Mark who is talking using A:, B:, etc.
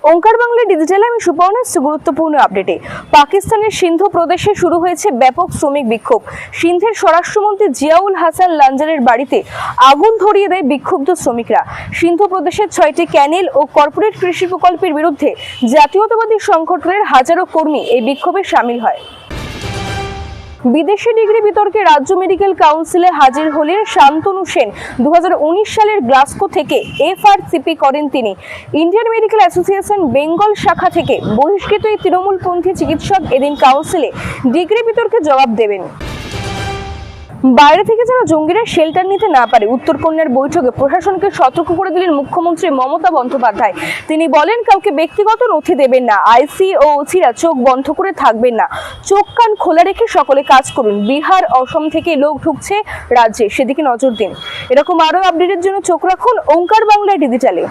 A: ওঙ্কার বাংলা ডিজিটালে আমি সুপর্ণা। গুরুত্বপূর্ণ আপডেটে পাকিস্তানের সিন্ধু প্রদেশে শুরু হয়েছে ব্যাপক শ্রমিক বিক্ষোভ। সিন্ধের স্বরাষ্ট্রমন্ত্রী জিয়াউল হাসান লাঞ্জারের বাড়িতে আগুন ধরিয়ে দেয় বিক্ষুব্ধ শ্রমিকরা। সিন্ধু প্রদেশের 6টি ক্যানেল ও কর্পোরেট কৃষি প্রকল্পের বিরুদ্ধে জাতীয়তাবাদী সংগঠনের হাজারো কর্মী এই বিক্ষোভে সামিল হয়। বিদেশি ডিগ্রি বিতর্কে রাজ্য মেডিকেল কাউন্সিলে হাজির হলেন শান্তনু সেন। 2019 সালের গ্লাসগো থেকে এফআরসিপি করেন তিনি। ইন্ডিয়ান মেডিকেল অ্যাসোসিয়েশন বেঙ্গল শাখা থেকে বহিষ্কৃত এই তৃণমূলপন্থী চিকিৎসক এদিন কাউন্সিলে ডিগ্রি বিতর্কে জবাব দেবেন। বাইরে থেকে যেন জঙ্গিরা শেল্টার নিতে না পারে, উত্তরকন্যার বৈঠকে প্রশাসনকে সতর্ক করে দিলেন মুখ্যমন্ত্রী মমতা বন্দ্যোপাধ্যায়। তিনি বলেন, কাউকে ব্যক্তিগত নথি দেবেন না, আইসি ও ওসিরা চোখ বন্ধ করে থাকবেন না, চোখ কান খোলা রেখে সকলে কাজ করুন। বিহার, অসম থেকে লোক ঢুকছে রাজ্যে, সেদিকে নজর দিন। এরকম আরো আপডেটের জন্য চোখ রাখুন ওঙ্কার বাংলা ডিজিটালে।